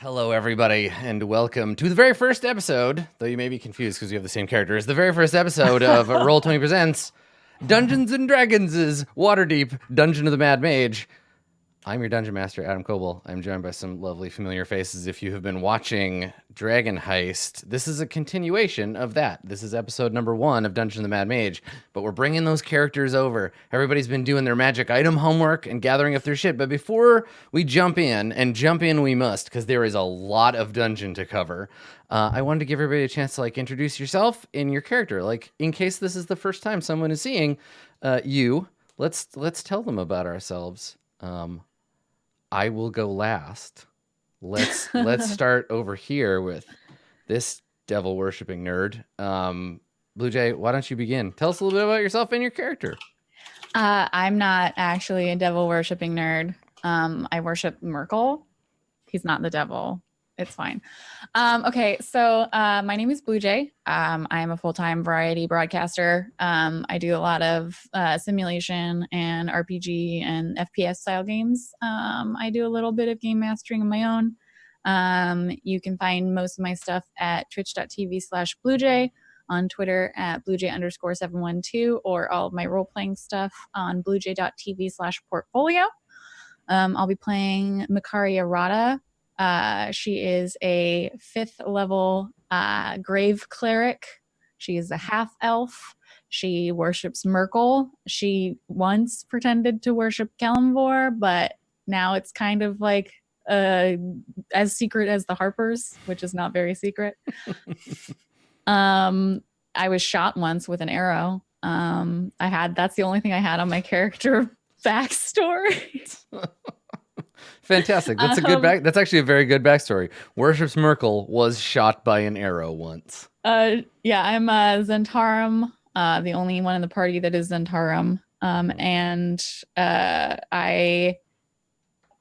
Hello, everybody, and welcome to the very first episode, though you may be confused because we have the same characters, the very first episode of Roll20 Presents Dungeons & Dragons' Waterdeep Dungeon of the Mad Mage. I'm your Dungeon Master, Adam Coble. I'm joined by some lovely familiar faces. If you have been watching Dragon Heist, this is a continuation of that. This is episode number 1 of Dungeon of the Mad Mage, but we're bringing those characters over. Everybody's been doing their magic item homework and gathering up their shit, but before we jump in, and jump in we must, because there is a lot of dungeon to cover, I wanted to give everybody a chance to introduce yourself and your character. In case this is the first time someone is seeing you, let's tell them about ourselves. I will go last. Let's start over here with this devil worshipping nerd. Blue Jay, why don't you begin? Tell us a little bit about yourself and your character. I'm not actually a devil worshipping nerd. I worship Merkel. He's not the devil. It's fine. Okay, so my name is Blue Jay. I am a full-time variety broadcaster. I do a lot of simulation and RPG and FPS style games. I do a little bit of game mastering of my own. You can find most of my stuff at twitch.tv/BlueJay, on Twitter at BlueJay_712, or all of my role-playing stuff on bluejay.tv/portfolio. I'll be playing Makaria Rada. She is a 5th level grave cleric. She is a half elf. She worships Merkel. She once pretended to worship Kalimvor, but now it's kind of as secret as the Harpers, which is not very secret. I was shot once with an arrow. That's the only thing I had on my character backstory. Fantastic. That's a good That's actually a very good backstory. Worships Merkel, was shot by an arrow once. Yeah, I'm Zentarum, the only one in the party that is Zentarum. And I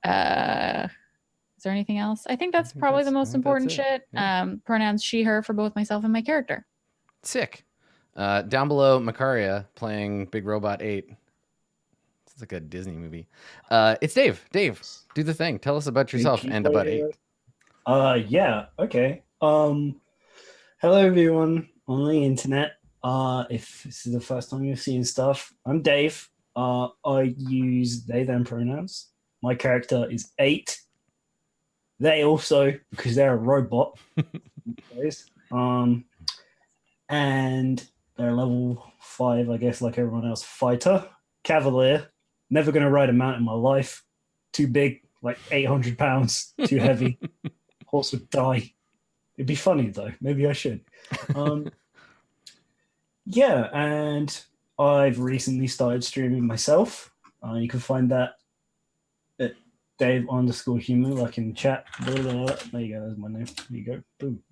is there anything else? I think that's probably the most important shit. Yeah. Pronouns she, her for both myself and my character. Sick. Down below, Makaria playing Big Robot 8. It's like a Disney movie. It's Dave. Dave, do the thing. Tell us about yourself and about 8. Yeah, okay. Hello everyone on the internet. If this is the first time you're seeing stuff, I'm Dave. I use they, them pronouns. My character is 8. They also, because they're a robot. And they're level 5, I guess, like everyone else. Fighter, Cavalier. Never going to ride a mount in my life. Too big, like 800 pounds. Too heavy. Horse would die. It'd be funny, though. Maybe I should. Yeah, and I've recently started streaming myself. You can find that at Dave_Human, like in the chat. Blah, blah, blah. There you go. There's my name. There you go. Boom.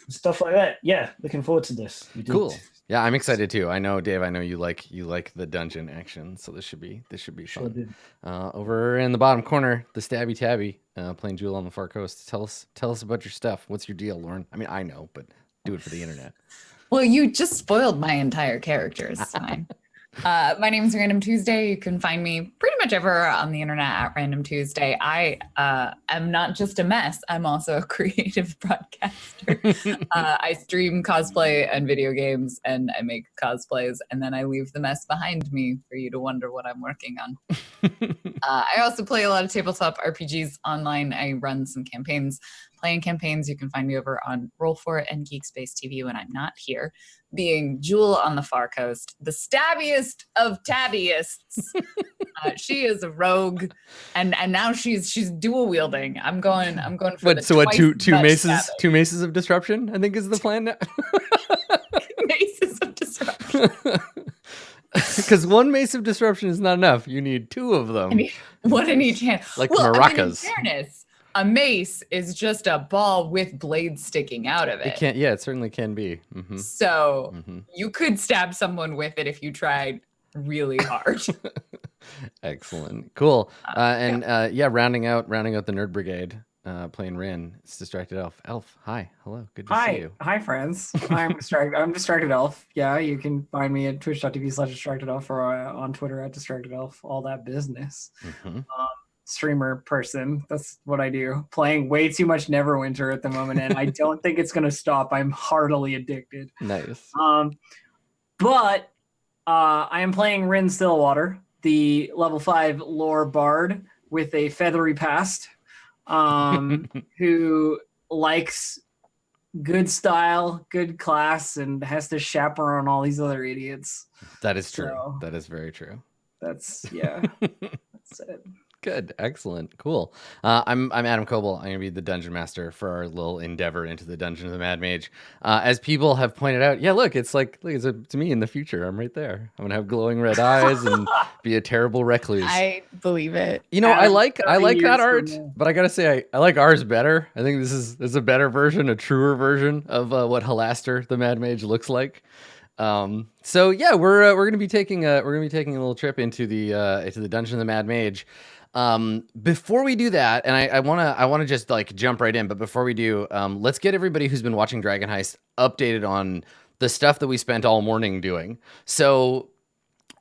Stuff like that. Yeah, looking forward to this. Cool. Yeah, I'm excited too. I know, Dave. I know you like the dungeon action, so this should be fun. Sure did. Over in the bottom corner, the Stabby Tabby playing Jewel on the Far Coast. Tell us about your stuff. What's your deal, Lauren? I mean, I know, but do it for the internet. Well, you just spoiled my entire character. It's fine. My name is Random Tuesday. You can find me pretty much ever on the internet at Random Tuesday. I am not just a mess. I'm also a creative broadcaster. I stream cosplay and video games, and I make cosplays, and then I leave the mess behind me for you to wonder what I'm working on. I also play a lot of tabletop RPGs online. I run some campaigns. Playing campaigns, you can find me over on Roll20 and Geekspace TV when I'm not here, being Jewel on the Far Coast, the stabbiest of tabbyists. She is a rogue, and now she's dual wielding. I'm going for two maces of disruption, I think is the plan now. Maces of disruption. Because one mace of disruption is not enough. You need 2 of them. I mean, one in each hand. Like maracas. In fairness, a mace is just a ball with blades sticking out of it. It certainly can be. Mm-hmm. So you could stab someone with it if you tried really hard. Excellent. Cool. Rounding out the Nerd Brigade, playing Rin. It's Distracted Elf. Elf, hi. Hello. Good to see you. Hi, friends. I'm Distracted Elf. Yeah, you can find me at twitch.tv/DistractedElf or on Twitter at DistractedElf, all that business. streamer person. That's what I do. Playing way too much Neverwinter at the moment, and I don't think it's gonna stop. I'm heartily addicted. Nice. But I am playing Rin Stillwater, the level 5 lore bard with a feathery past, who likes good style, good class, and has to chaperone all these other idiots. That is true. So- That is very true. That's that's it. Good, excellent, cool. I'm Adam Coble. I'm gonna be the dungeon master for our little endeavor into the dungeon of the Mad Mage. As people have pointed out, yeah, look, it's to me in the future. I'm right there. I'm gonna have glowing red eyes and be a terrible recluse. I believe it. You know, I Adam, like 30 that years art, from now. but I gotta say I like ours better. I think this is a better version, a truer version of what Halaster the Mad Mage looks like. So yeah, we're gonna be taking a little trip into the dungeon of the Mad Mage. Before we do that, and I wanna just like jump right in, but before we do, let's get everybody who's been watching Dragon Heist updated on the stuff that we spent all morning doing. So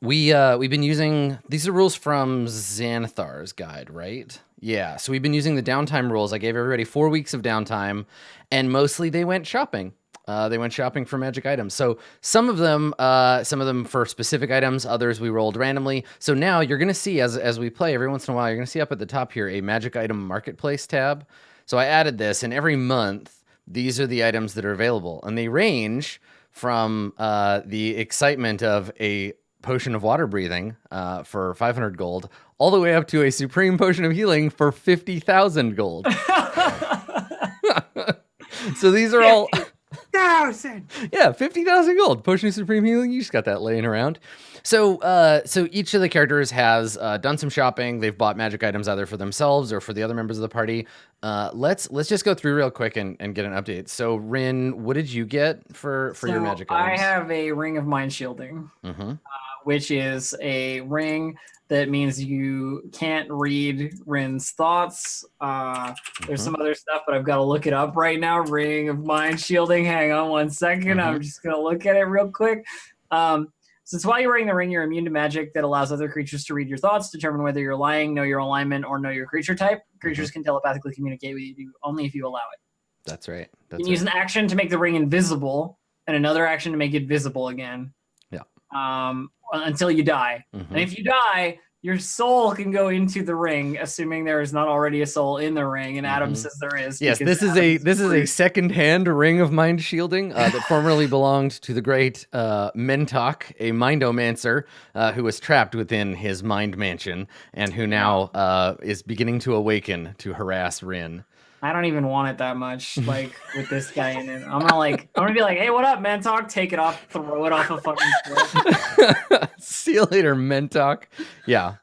we've been using, these are rules from Xanathar's guide, right? Yeah. So we've been using the downtime rules. I gave everybody 4 weeks of downtime, and mostly they went shopping. They went shopping for magic items. So some of them for specific items, others we rolled randomly. So now you're going to see as we play every once in a while, you're going to see up at the top here a magic item marketplace tab. So I added this, and every month these are the items that are available, and they range from the excitement of a potion of water breathing for 500 gold, all the way up to a supreme potion of healing for 50,000 gold. So these are all. 1,000. Yeah, 50,000 gold. Potion of Supreme Healing. You just got that laying around. So each of the characters has done some shopping. They've bought magic items either for themselves or for the other members of the party. Let's just go through real quick and get an update. So Rin, what did you get for your magic items? I have a Ring of Mind Shielding, which is a ring that means you can't read Rin's thoughts. There's some other stuff, but I've got to look it up right now. Ring of Mind Shielding. Hang on one second. I'm just going to look at it real quick. Since while you're wearing the ring, you're immune to magic that allows other creatures to read your thoughts, determine whether you're lying, know your alignment, or know your creature type. Creatures can telepathically communicate with you only if you allow it. That's right. You can use an action to make the ring invisible and another action to make it visible again. Yeah. Until you die. And if you die, your soul can go into the ring, assuming there is not already a soul in the ring. And Adam says there is. Yes, this is a second-hand ring of mind shielding that formerly belonged to the great Mentok, a mindomancer who was trapped within his mind mansion and who now is beginning to awaken to harass Rin. I don't even want it that much, like with this guy in it. I'm gonna be like, hey, what up, Mentok? Take it off, throw it off a fucking cliff. See you later, Mentok. Yeah.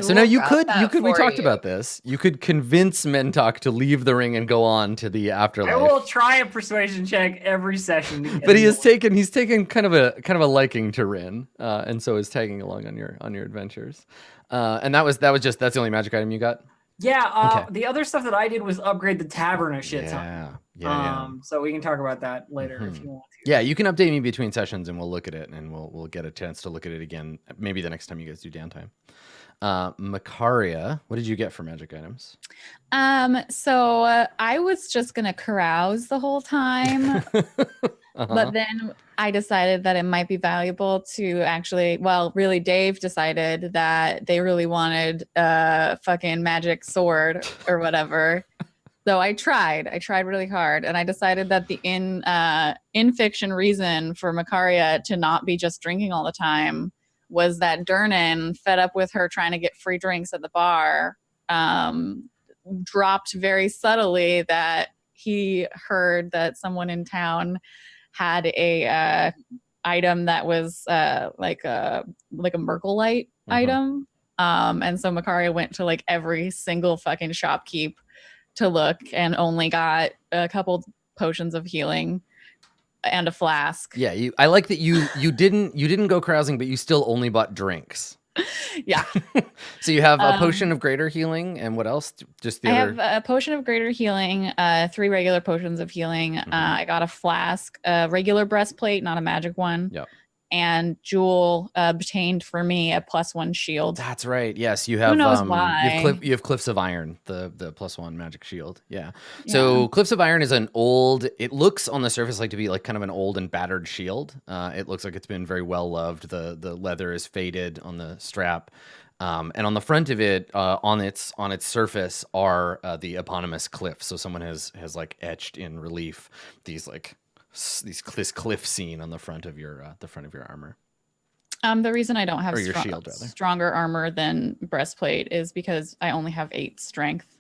So now you could we talked about this. You could convince Mentok to leave the ring and go on to the afterlife. I will try a persuasion check every session. But he's taken kind of a liking to Rin, and so is tagging along on your adventures. And that's the only magic item you got? Yeah, the other stuff that I did was upgrade the tavern a shit ton. Yeah. So we can talk about that later if you want to. Yeah, you can update me between sessions and we'll look at it and we'll get a chance to look at it again. Maybe the next time you guys do downtime. Makaria, what did you get for magic items? So I was just gonna carouse the whole time. But then I decided that it might be valuable to actually, really Dave decided that they really wanted a fucking magic sword or whatever. So I tried really hard, and I decided that the in fiction reason for Makaria to not be just drinking all the time was that Durnan, fed up with her trying to get free drinks at the bar, dropped very subtly that he heard that someone in town had a item that was like a Merkle light item. And so Makaria went to like every single fucking shopkeep to look and only got a couple potions of healing and a flask. Yeah, I like that you didn't go carousing, but you still only bought drinks. Yeah. So you have a potion of greater healing, and what else? Just the other. I have a potion of greater healing, 3 regular potions of healing. I got a flask, a regular breastplate, not a magic one. Yep. and Jewel obtained for me a +1 shield. That's right. Yes, you have. Who knows why? You have Cliffs of Iron, the +1 magic shield. Yeah. So Cliffs of Iron is an old. It looks on the surface like to be like kind of an old and battered shield. It looks like it's been very well loved. The leather is faded on the strap. And on the front of it, on its surface, are the eponymous cliffs. So someone has like etched in relief this cliff scene on the front of your armor. The reason I don't have Or your shield, rather. stronger armor than breastplate is because I only have 8 strength,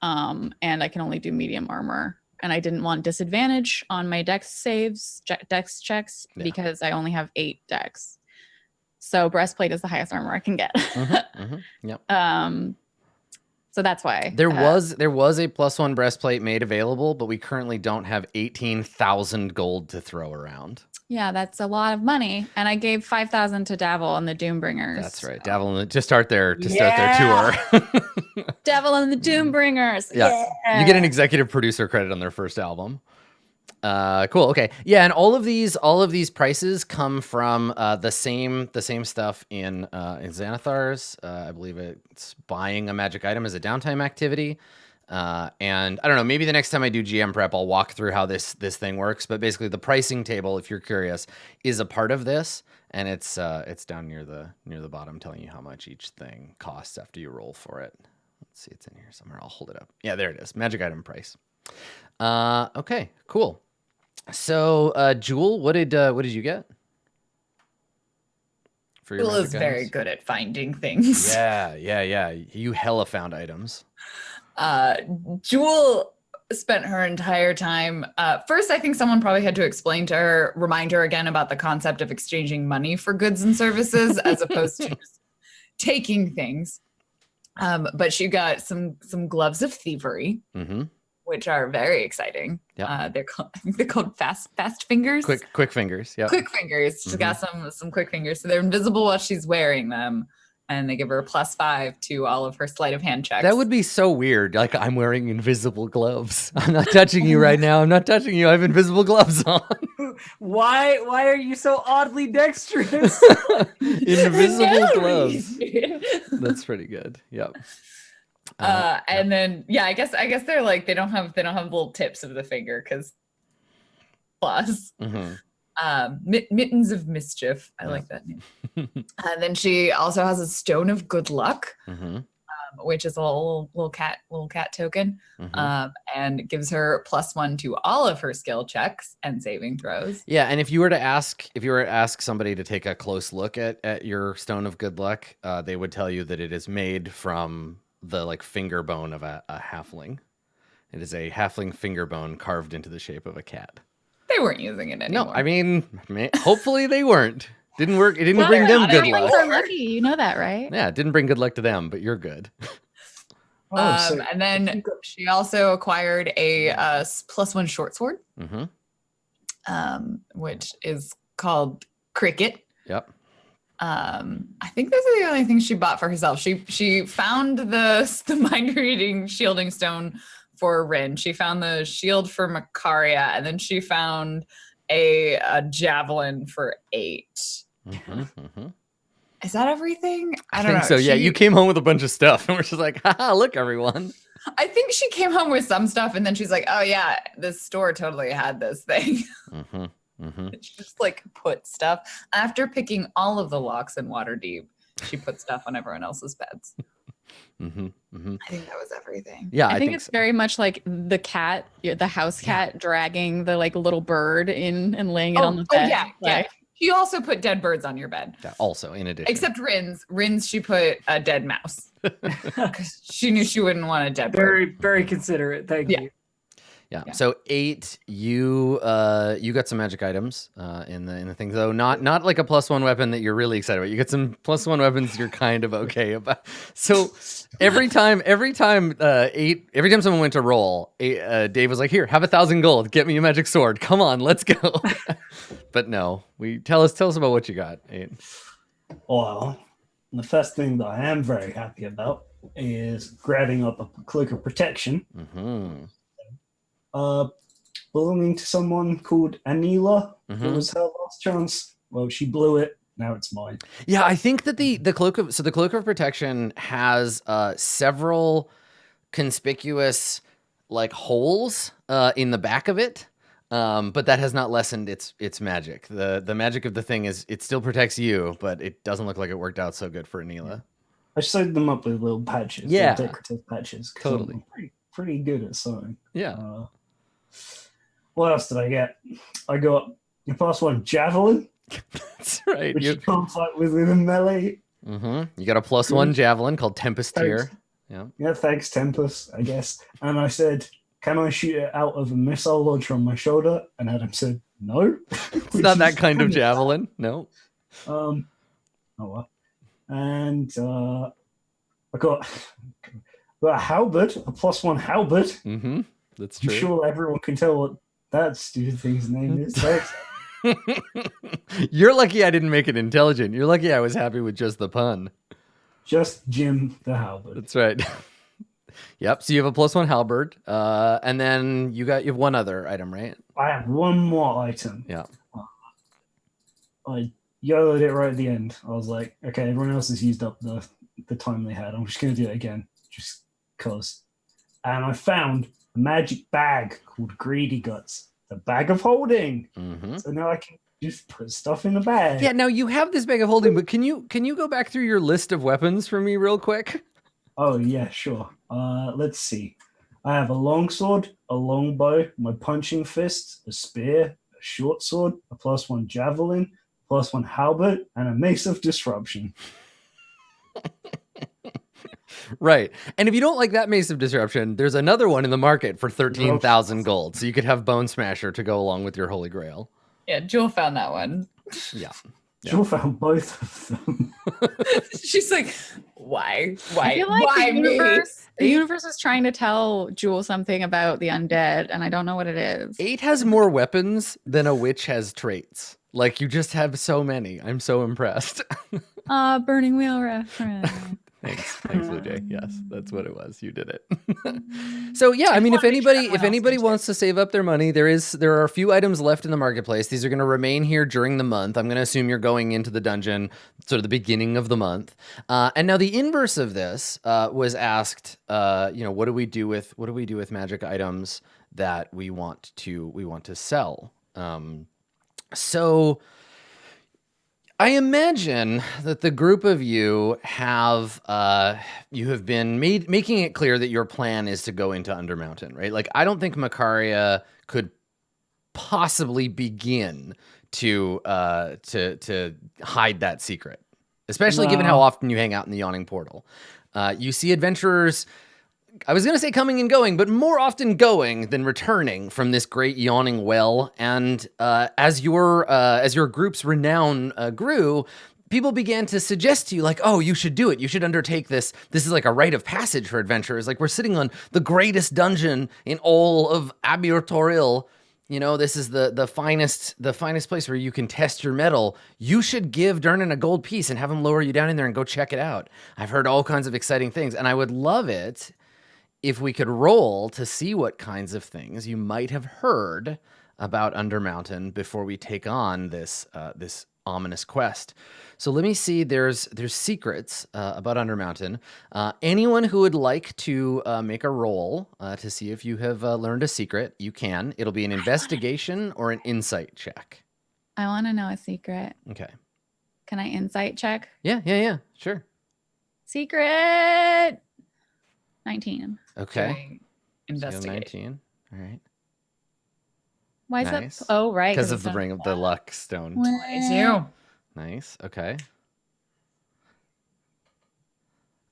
and I can only do medium armor. And I didn't want disadvantage on my dex checks because I only have 8 dex. So breastplate is the highest armor I can get. Yep. So that's why there was a +1 breastplate made available, but we currently don't have 18,000 gold to throw around. Yeah, that's a lot of money, and I gave 5,000 to Davil and the Doombringers. That's right, Davil to start their tour. Devil and the Doombringers. Yeah, you get an executive producer credit on their first album. Cool. Okay. Yeah, and all of these prices come from the same stuff in Xanathar's. I believe it's buying a magic item as a downtime activity. And I don't know, maybe the next time I do GM prep, I'll walk through how this thing works. But basically, the pricing table, if you're curious, is a part of this, and it's down near the bottom, telling you how much each thing costs after you roll for it. Let's see, it's in here somewhere. I'll hold it up. Yeah, there it is. Magic item price. Okay, cool. So, Jewel, what did you get? For your Jewel is magic very items? good at finding things. Yeah. You hella found items. Jewel spent her entire time. First, I think someone probably had to remind her again about the concept of exchanging money for goods and services as opposed to just taking things. But she got some gloves of thievery, which are very exciting. Yeah, they're called fast fingers. Quick fingers. Yeah, quick fingers. She's got some quick fingers, so they're invisible while she's wearing them, and they give her a +5 to all of her sleight of hand checks. That would be so weird. Like, I'm wearing invisible gloves. I'm not touching you right now. I'm not touching you. I have invisible gloves on. Why are you so oddly dexterous? Invisible gloves. That's pretty good. Yep. And then I guess they're like they don't have little tips of the finger because plus mittens of mischief. I like that name. And then she also has a stone of good luck, which is a little cat token, and gives her +1 to all of her skill checks and saving throws. Yeah, and if you were to ask somebody to take a close look at your stone of good luck, they would tell you that it is made from the like finger bone of a halfling. It is a halfling finger bone carved into the shape of a cat. They weren't using it anymore. No, I mean, hopefully they weren't. Didn't work. It didn't bring them good luck. Are lucky, you know that, right? Yeah, it didn't bring good luck to them, but you're good. And then she also acquired a +1 short sword, which is called Cricket. Yep. I think those are the only things she bought for herself. She found the mind reading shielding stone for Rin. She found the shield for Macaria, and then she found a javelin for 8. Is that everything? I don't know. So. Yeah, you came home with a bunch of stuff, and we're just like, haha, look, everyone. I think she came home with some stuff, and then she's like, oh yeah, this store totally had this thing. She just like put stuff after picking all of the locks in Waterdeep. She put stuff on everyone else's beds. I think that was everything. Yeah, I think it's so. Very much like the cat, the house cat, dragging the like little bird in and laying it on the bed. Yeah. She also put dead birds on your bed. Yeah, also, in addition. Except Rin's, she put a dead mouse. Because she knew she wouldn't want a dead bird. Very, very considerate. Thank you. Yeah. So 8, you got some magic items in the thing, though not like a +1 weapon that you're really excited about. You get some +1 weapons you're kind of okay about. So every time someone went to roll, Dave was like, "Here, have 1,000 gold. Get me a magic sword. Come on, let's go." But no, tell us about what you got, 8. Well, the first thing that I am very happy about is grabbing up a Cloak of Protection. Belonging to someone called Anila. It was her last chance well, she blew it. Now it's mine. Yeah, I think that the cloak of protection has several conspicuous like holes in the back of it. But that has not lessened its magic. The magic of the thing is it still protects you, but it doesn't look like it worked out so good for Anila. I sewed them up with little patches. Yeah. Little decorative patches. 'Cause Totally. I'm pretty good at sewing. Yeah. What else did I get? I got your +1 javelin, That's right. which you can't fight with a melee. You got a +1 javelin called Tempest here. Yeah. Yeah, thanks, Tempest, I guess. And I said, can I shoot it out of a missile launcher on my shoulder? And Adam said, no. It's not that kind of javelin. No. Oh well. And I got a halberd, a +1 halberd. That's I'm true. sure everyone can tell what that stupid thing's name is. Thanks. You're lucky I didn't make it intelligent. You're lucky I was happy with just the pun. Just Jim the halberd. That's right. Yep. So you have a +1 halberd, and then you have one other item, right? I have one more item. Yeah. I YOLO'd it right at the end. I was like, okay, everyone else has used up the time they had. I'm just going to do it again, just cause. And I found a magic bag called Greedy Guts, the bag of holding. So now I can just put stuff in the bag. Yeah. Now you have this bag of holding, but can you go back through your list of weapons for me real quick? Oh yeah, sure. Let's see. I have a longsword, a longbow, my punching fist, a spear, a short sword, a +1 javelin, +1 halberd, and a mace of disruption. Right. And if you don't like that mace of disruption, there's another one in the market for 13,000 gold. So you could have Bone Smasher to go along with your Holy Grail. Yeah, Jewel found that one. Yeah. Sure found both of them. She's like, why? I feel like Why the universe is trying to tell Jewel something about the undead, and I don't know what it is. 8 has more weapons than a witch has traits. Like, you just have so many. I'm so impressed. Burning Wheel reference. Thanks, Blue Jay. Yes, that's what it was. You did it. So yeah, I mean, if anybody wants to save up their money, there are a few items left in the marketplace. These are going to remain here during the month. I'm going to assume you're going into the dungeon sort of the beginning of the month. And now the inverse of this was asked. What do we do with magic items that we want to sell? So I imagine that the group of you have been making it clear that your plan is to go into Undermountain, right? Like, I don't think Makaria could possibly begin to hide that secret, especially given how often you hang out in the Yawning Portal. You see adventurers, I was going to say coming and going, but more often going than returning from this great yawning well. And as your group's renown grew, people began to suggest to you, like, oh, you should do it. You should undertake this. This is like a rite of passage for adventurers. Like, we're sitting on the greatest dungeon in all of Abiortorial. You know, this is the finest place where you can test your mettle. You should give Dernan a gold piece and have him lower you down in there and go check it out. I've heard all kinds of exciting things, and I would love it if we could roll to see what kinds of things you might have heard about Undermountain before we take on this ominous quest. So let me see. There's secrets about Undermountain. Anyone who would like to make a roll to see if you have learned a secret, you can. It'll be an investigation or an insight check. I want to know a secret. Okay. Can I insight check? Yeah. Sure. Secret 19. Okay. Investigate. 19. All right. Why is Nice. that? Oh, right. Because of it's the a- ring of the luck stone. 22. Nice. Okay.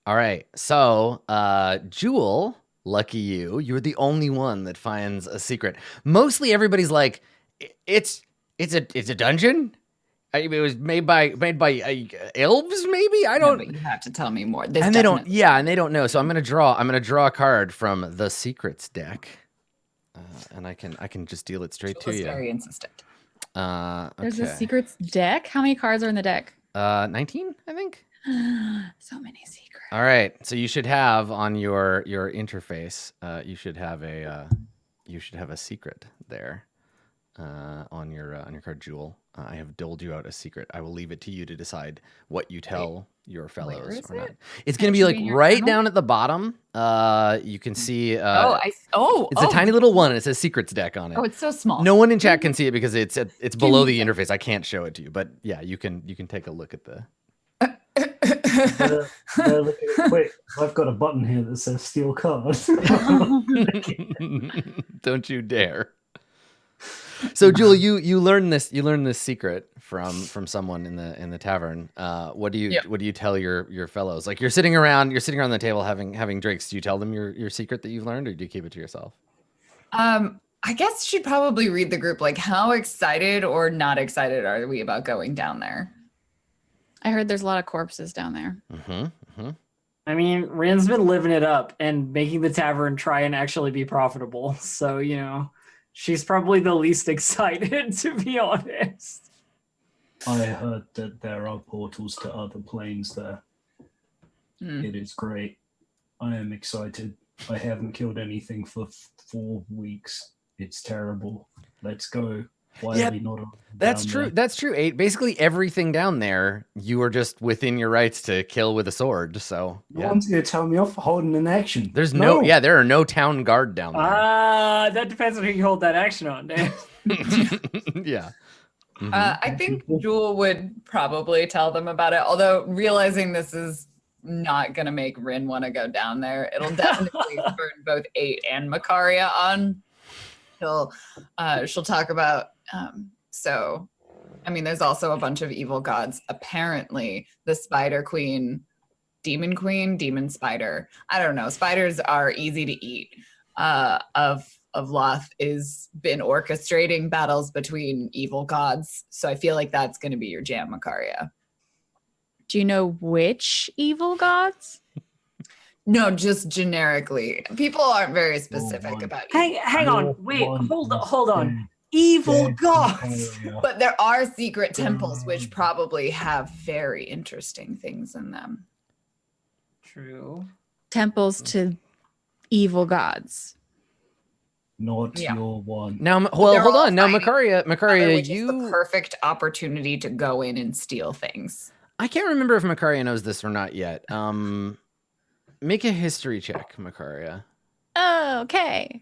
All right. So, Jewel, lucky you. You're the only one that finds a secret. Mostly everybody's like, it's a dungeon. It was made by elves, maybe. I don't. But you have to tell me more. And they don't. Yeah, and they don't know. So I'm gonna draw a card from the secrets deck, and I can just deal it straight to you. Very insistent. There's a Okay. secrets deck. How many cards are in the deck? 19, I think. So many secrets. All right. So you should have on your interface. You should have a secret there. on your card, Jewel. I have doled you out a secret. I will leave it to you to decide what you tell your fellows is or not. it? It's going to be should like be in your right journal? down at the bottom. You can see. It's a tiny little one, and it says secrets deck on it. Oh, it's so small. No one in chat can see it because it's below the interface. I can't show it to you, but yeah, you can take a look at the. Better look at it quick. I've got a button here that says steal card. Don't you dare. So Jewel, you learned this secret from someone in the tavern. What do you tell your fellows? Like you're sitting around the table having drinks. Do you tell them your secret that you've learned, or do you keep it to yourself? I guess she'd probably read the group. Like, how excited or not excited are we about going down there? I heard there's a lot of corpses down there. I mean, Rin's been living it up and making the tavern try and actually be profitable. So, she's probably the least excited, to be honest. I heard that there are portals to other planes there. It is great. I am excited. I haven't killed anything for 4 weeks. It's terrible. Let's go. Why are we not? That's true. There? That's true. Basically, everything down there, you are just within your rights to kill with a sword. So No one's going to tell me off for holding an action. There's there are no town guard down there. That depends on who you hold that action on, Dan. Yeah. I think Jewel would probably tell them about it, although realizing this is not going to make Rin want to go down there. It'll definitely turn both 8 and Makaria on. She'll talk about, there's also a bunch of evil gods. Apparently, the Spider Queen, Demon Spider. I don't know. Spiders are easy to eat. Of Loth is been orchestrating battles between evil gods. So I feel like that's going to be your jam, Makaria. Do you know which evil gods? No, just generically. People aren't very specific about evil. Hang on. Wait, hold on. Evil gods. But there are secret temples which probably have very interesting things in them. True. Temples to evil gods. Not your one. Now, They're hold all on. Now, fighting Makaria, which is the perfect opportunity to go in and steal things. I can't remember if Makaria knows this or not yet. Make a history check, Makaria. Oh, okay.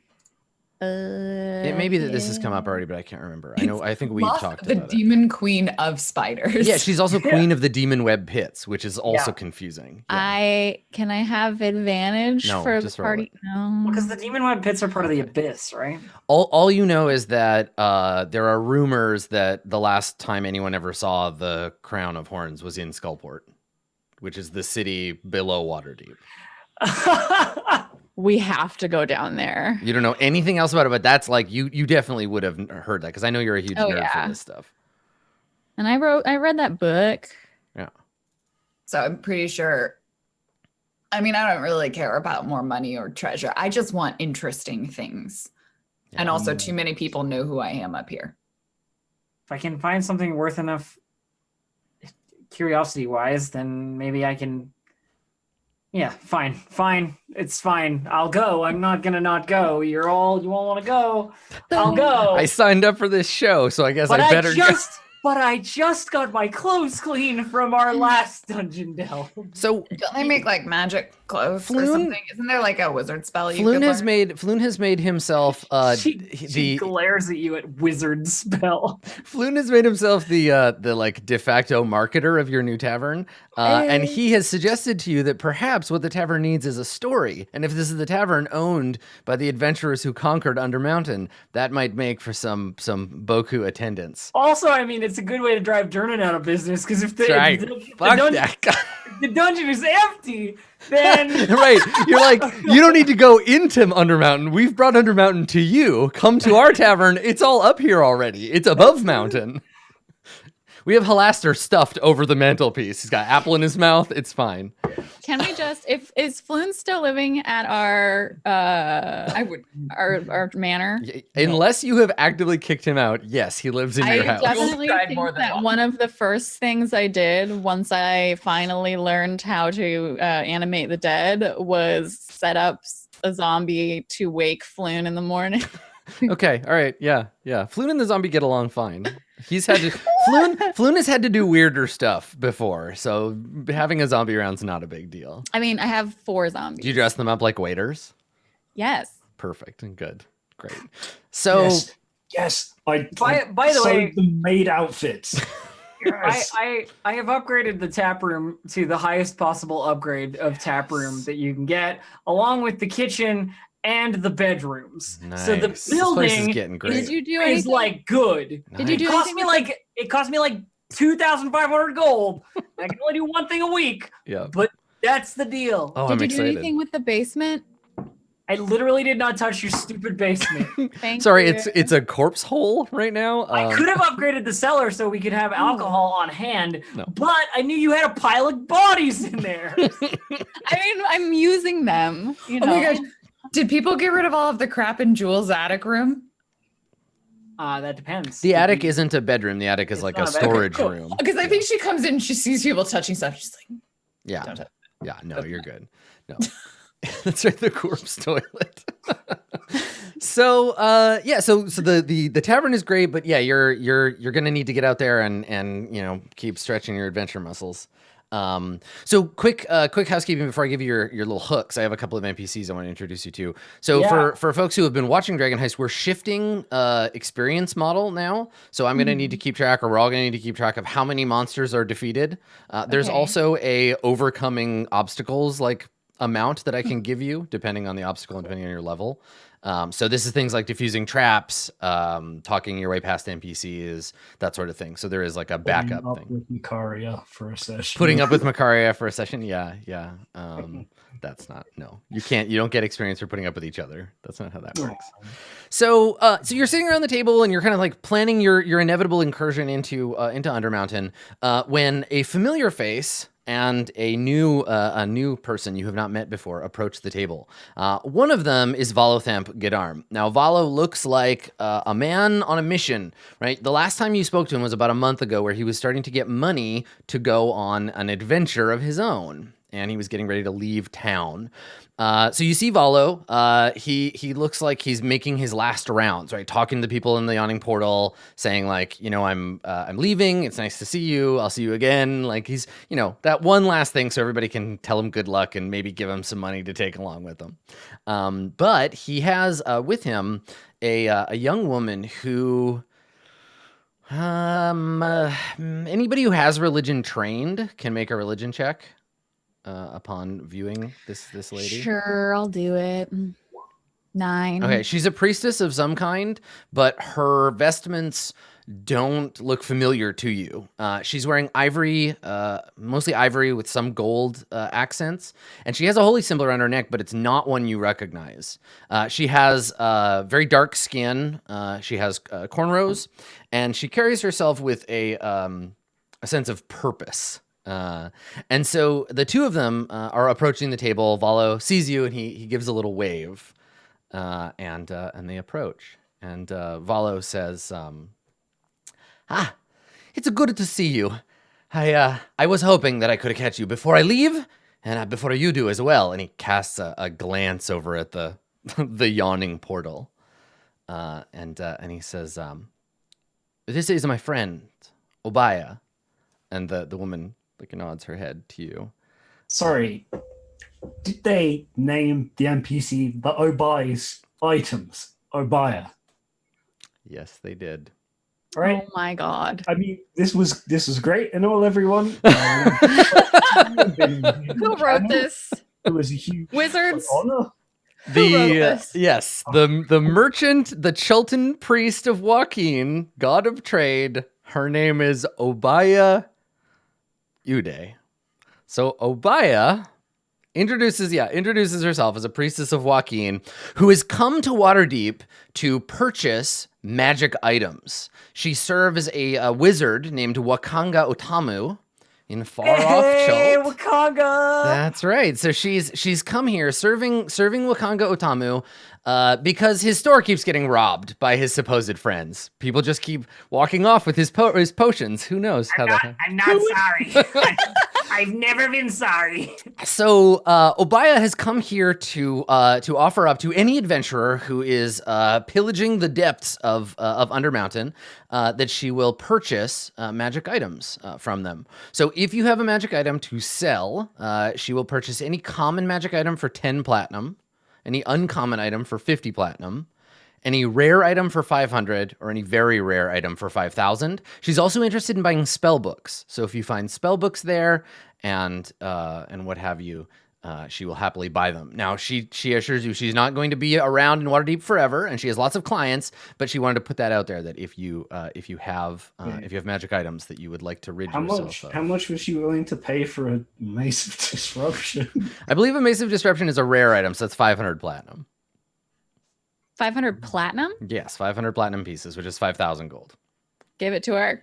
It may be that this has come up already, but I can't remember. I think we've talked about it. The demon queen of spiders. Yeah, she's also queen of the demon web pits, which is also confusing. Yeah. Can I have advantage for the party? No, because the demon web pits are part of the abyss, right? All you know is that there are rumors that the last time anyone ever saw the crown of horns was in Skullport, which is the city below Waterdeep. We have to go down there. You don't know anything else about it, but that's like you definitely would have heard that because I know you're a huge nerd for this stuff. And I read that book. Yeah. So I'm pretty sure. I mean, I don't really care about more money or treasure. I just want interesting things. Yeah. And also, too many people know who I am up here. If I can find something worth enough curiosity-wise, then maybe I can. Yeah, fine. It's fine. I'll go. I'm not gonna not go. You all want to go. I'll go. I signed up for this show, so I guess I better go. But I just got my clothes clean from our last dungeon delve. So don't they make like magic clothes or something? Isn't there like a wizard spell you Floon could has made himself she glares at you at wizard spell. Floon has made himself the like de facto marketer of your new tavern. And he has suggested to you that perhaps what the tavern needs is a story. And if this is the tavern owned by the adventurers who conquered Undermountain, that might make for some Boku attendance. Also, I mean, it's a good way to drive Durnan out of business because if the dungeon is empty, then right, you're like, you don't need to go into Undermountain. We've brought Undermountain to you. Come to our tavern. It's all up here already. It's above mountain. We have Halaster stuffed over the mantelpiece. He's got apple in his mouth. It's fine. Can we just, is Floon still living at our our manor? Unless you have actively kicked him out, yes, he lives in your house. I definitely think that one of the first things I did once I finally learned how to animate the dead was set up a zombie to wake Floon in the morning. Okay, all right, yeah. Floon and the zombie get along fine. He's had to Floon has had to do weirder stuff before, so having a zombie around's not a big deal. I mean, I have 4 zombies. Do you dress them up like waiters? Yes. Perfect and good, great. So yes. I By the way, the maid outfits. Yes. I have upgraded the tap room to the highest possible upgrade of tap room that you can get, along with the kitchen and the bedrooms. Nice. So the This place is building getting great. Did you do is anything? like good. Did you do It cost anything me with like 2,500 gold. I can only do one thing a week, Yeah. but that's the deal. Oh, Did I'm you excited. do anything with the basement? I literally did not touch your stupid basement. Thank Sorry, you. it's a corpse hole right now. I could have upgraded the cellar so we could have alcohol on hand, No. but I knew you had a pile of bodies in there. I mean, I'm using them. You Oh know. my gosh. Did people get rid of all of the crap in Jules' attic room? That depends. The attic isn't a bedroom. The attic is It's like a not a bedroom. storage Cool. room. Because I think she comes in, she sees people touching stuff. She's like, Yeah. don't touch. Yeah, no, you're good. No. That's right, the corpse toilet. So the tavern is great, but yeah, you're gonna need to get out there and keep stretching your adventure muscles. So quick housekeeping before I give you your little hooks. I have a couple of NPCs I want to introduce you to. So Yeah. for folks who have been watching Dragon Heist, we're shifting experience model now. So I'm gonna need to keep track, or we're all gonna need to keep track of how many monsters are defeated. There's Okay. also a overcoming obstacles like amount that I can give you depending on the obstacle and depending on your level. So this is things like diffusing traps, talking your way past NPCs, that sort of thing. So there is like a backup Putting up thing. with Makaria for a session. Putting up with Makaria for a session. Yeah. That's not, no, you don't get experience for putting up with each other. That's not how that works. So you're sitting around the table and you're kind of like planning your inevitable incursion into Undermountain, when a familiar face and a new person you have not met before approach the table. One of them is Valothamp Gedarm. Now, Valo looks like a man on a mission, right? The last time you spoke to him was about a month ago, where he was starting to get money to go on an adventure of his own, and he was getting ready to leave town. So you see Valo. He looks like he's making his last rounds, right? Talking to people in the Yawning Portal, saying like, I'm leaving. It's nice to see you. I'll see you again. Like he's, that one last thing, so everybody can tell him good luck and maybe give him some money to take along with him. But he has with him a young woman who. Anybody who has religion trained can make a religion check. Upon viewing this lady. Sure, I'll do it. 9. Okay, she's a priestess of some kind, but her vestments don't look familiar to you. She's wearing ivory, mostly ivory with some gold accents, and she has a holy symbol around her neck, but it's not one you recognize. She has very dark skin. She has cornrows, and she carries herself with a sense of purpose. And so the two of them are approaching the table. Valo sees you and he gives a little wave, and they approach. And Valo says, it's good to see you. I was hoping that I could catch you before I leave, and before you do as well. And he casts a glance over at the the Yawning Portal, and he says, "This is my friend Obaya," and the woman nods her head to you. Sorry, did they name the NPC the Obay's items? Obaya, Yes, they did. right? Oh my god. I mean, this was great and all, everyone. Who wrote this? It was a huge Wizards? honor. Who wrote this? Yes, the merchant, the Chultan priest of Joaquin, god of trade. Her name is Obaya Uday. So Obaya introduces herself as a priestess of Joaquin who has come to Waterdeep to purchase magic items. She serves a wizard named Wakanga Otamu in far-off Hey, Chult. Wakanga! That's right. So she's come here serving Wakanga Otamu because his store keeps getting robbed by his supposed friends. People just keep walking off with his potions. Who knows how that happens? I'm not sorry. I've never been sorry. So Obaya has come here to offer up to any adventurer who is pillaging the depths of Undermountain that she will purchase magic items from them. So if you have a magic item to sell, she will purchase any common magic item for 10 platinum, any uncommon item for 50 platinum, any rare item for 500, or any very rare item for 5,000. She's also interested in buying spell books. So if you find spell books there and what have you, she will happily buy them. Now, she assures you she's not going to be around in Waterdeep forever, and she has lots of clients. But she wanted to put that out there that if you have magic items that you would like to rid yourself of. How much was she willing to pay for a Mace of Disruption? I believe a Mace of Disruption is a rare item, so that's 500 platinum. 500 platinum? Yes, 500 platinum pieces, which is 5,000 gold. Give it to her.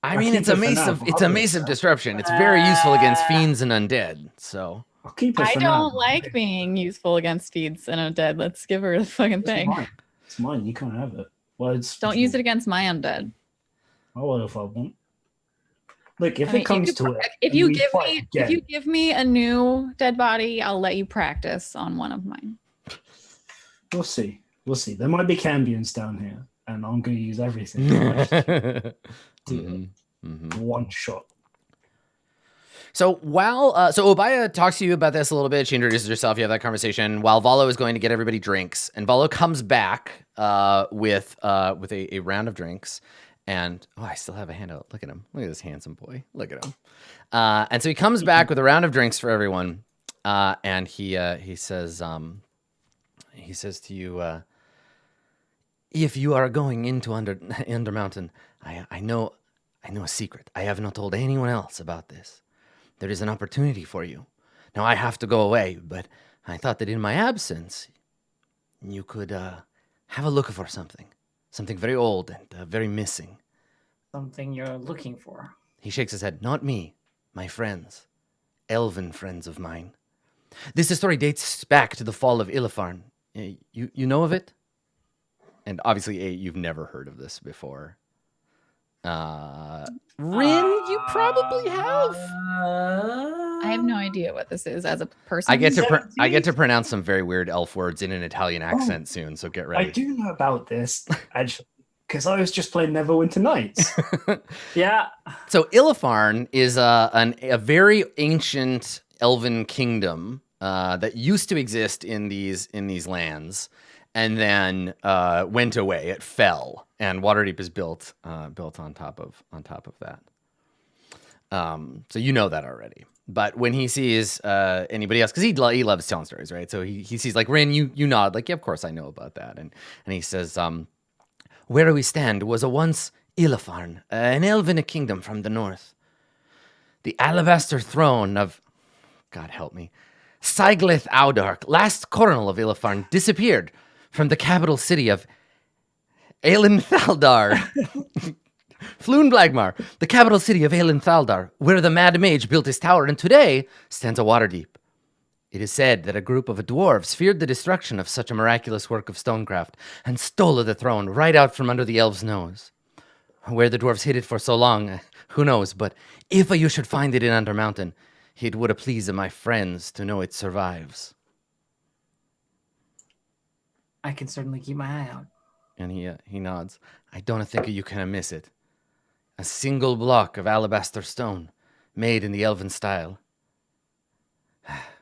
I mean, it's a mace of disruption. It's very useful against fiends and undead. So I'll keep it I for don't now. like being useful against fiends and undead. Let's give her the fucking thing. It's mine. You can't have it. Well, Don't use it against my undead. Oh, well, if I want. Look, if I mean, it comes to it, if and you we give fight me if again, you give me a new dead body, I'll let you practice on one of mine. we'll see. We'll see. There might be cambions down here, and I'm going to use everything. One shot. So while Obaya talks to you about this a little bit, she introduces herself. You have that conversation while Valo is going to get everybody drinks, and Valo comes back with a round of drinks. And I still have a handout. Look at him. Look at this handsome boy. Look at him. And so he comes back with a round of drinks for everyone, and he says to you, if you are going into Undermountain, I know a secret. I have not told anyone else about this. There is an opportunity for you. Now I have to go away, but I thought that in my absence, you could have a look for something very old and very missing. Something you're looking for. He shakes his head. Not me, my friends, elven friends of mine. This story dates back to the fall of Ilafarn. You know of it? And obviously, you've never heard of this before. Rin, you probably have. I have no idea what this is as a person. I get to pronounce some very weird elf words in an Italian accent soon, so get ready. I do know about this, actually, because I was just playing Neverwinter Nights. Yeah. So Ilafarn is a very ancient elven kingdom that used to exist in these lands, and then went away. It fell, and Waterdeep is built on top of that. So you know that already. But when he sees anybody else, because he loves telling stories, right? So he sees like Rin, you nod, like, yeah, of course I know about that, and he says, where we stand was a once Ilafarn, an elven kingdom from the north. The alabaster throne of, God help me, Siglith Audark, last coronal of Ilafarn, disappeared from the capital city of Aelin Thaldar. Floon Blagmar, the capital city of Aelin Thaldar, where the Mad Mage built his tower, and today stands a Waterdeep. It is said that a group of dwarves feared the destruction of such a miraculous work of stonecraft and stole the throne right out from under the elves' nose. Where the dwarves hid it for so long, who knows, but if you should find it in Undermountain, it would please my friends to know it survives. I can certainly keep my eye out. And he nods. I don't think you can miss it. A single block of alabaster stone, made in the elven style.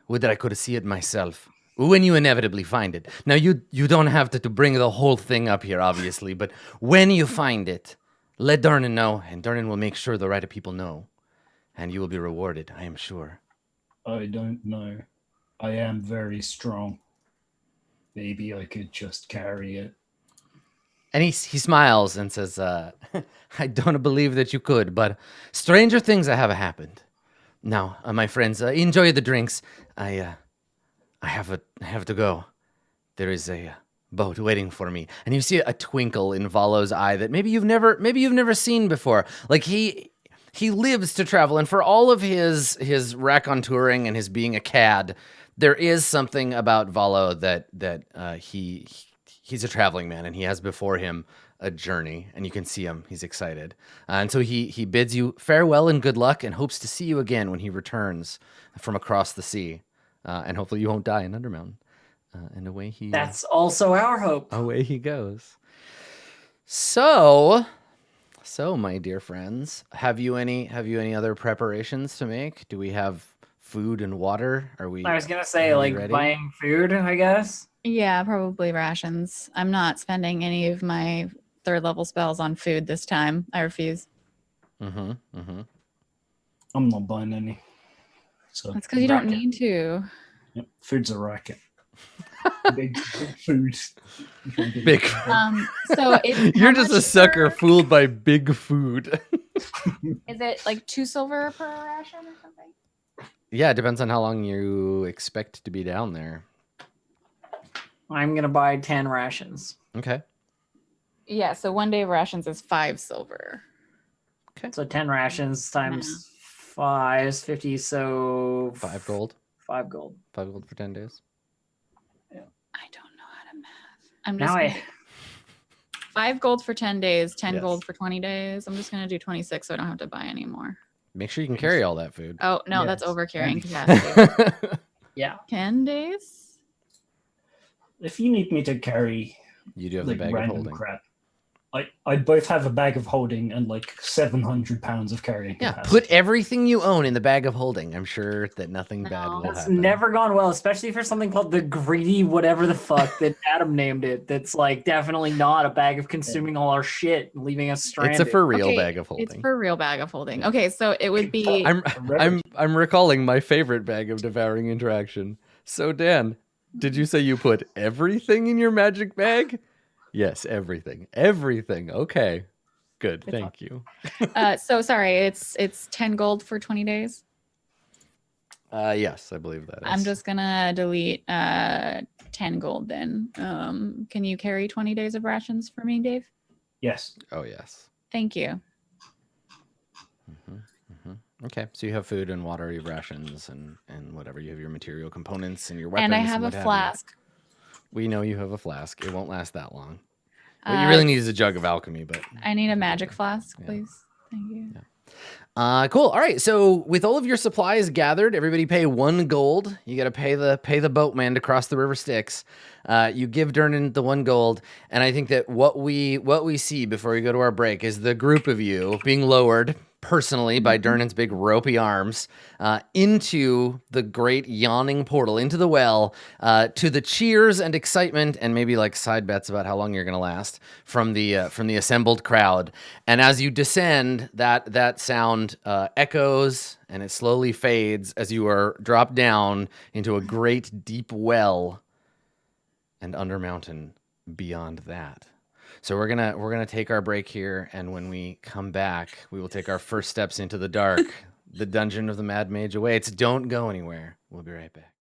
Would that I could see it myself. When you inevitably find it. Now, you don't have to bring the whole thing up here, obviously, but when you find it, let Darnan know, and Darnan will make sure the right people know. And you will be rewarded, I am sure. I don't know. I am very strong. Maybe I could just carry it. And he smiles and says, I don't believe that you could, but stranger things have happened. Now, my friends, enjoy the drinks. I have to go. There is a boat waiting for me. And you see a twinkle in Valo's eye that maybe you've never seen before. Like he lives to travel, and for all of his raconteuring and his being a cad, there is something about Valo that he he's a traveling man, and he has before him a journey, and you can see him. He's excited. And so he bids you farewell and good luck and hopes to see you again when he returns from across the sea. And hopefully you won't die in Undermountain. And That's also our hope. away he goes. So, my dear friends, have you any other preparations to make? Do we have food and water? I was gonna say, like, ready? buying food, I guess. Yeah, probably rations. I'm not spending any of my 3rd level spells on food this time. I refuse. I'm not buying any. So That's because you don't racket. need to. Yep, food's a racket. big food. Big. So it's You're how just a much sucker per- fooled by big food. Is it like 2 silver per ration or something? Yeah, it depends on how long you expect to be down there. I'm gonna buy 10 rations. Okay. Yeah, so 1 day of rations is 5 silver. So 10 rations times 5 is 50, so 5 gold. 5 gold. 5 gold for 10 days. I don't know how to math. I'm Now just gonna- 5 gold for 10 days, 10 Yes. gold for 20 days. I'm just gonna do 26 so I don't have to buy any more. Make sure you can carry all that food. Oh no, that's Yes. over carrying capacity. Yeah. 10 days? If you need me to carry You do have the like bag of random holding. crap, I both have a bag of holding and like 700 pounds of carrying Yeah, capacity. put everything you own in the bag of holding. I'm sure that nothing bad No. will That's happen. never gone well, especially for something called the greedy whatever the fuck that Adam named it. That's like definitely not a bag of consuming all our shit and leaving us stranded. It's a for real Okay, bag of holding. It's for real bag of holding. Okay, so it would be I'm recalling my favorite bag of devouring interaction. So Dan, did you say you put everything in your magic bag? Yes, everything. Everything. Okay. Good. Thank you. so sorry, it's 10 gold for 20 days. Yes, I believe that. I'm is. just gonna delete 10 gold then. Can you carry 20 days of rations for me, Dave? Yes. Oh yes. Thank you. Okay, so you have food and water, you have rations and whatever. You have your material components and your weapons. And I have a what you. flask. We know you have a flask. It won't last that long. What you really need is a jug of alchemy, but I need a magic flask, Yeah. please. Thank you. cool. All right. So with all of your supplies gathered, everybody pay 1 gold. You got to pay the boatman to cross the river Styx. You give Durnan the 1 gold, and I think that what we see before we go to our break is the group of you being lowered personally by Durnan's big ropey arms into the great Yawning Portal, into the well, to the cheers and excitement and maybe like side bets about how long you're going to last from the assembled crowd. And as you descend, that sound echoes and it slowly fades as you are dropped down into a great deep well and Undermountain beyond that. So we're gonna take our break here, and when we come back, we will take our first steps into the dark. The dungeon of the Mad Mage awaits. Don't go anywhere. We'll be right back.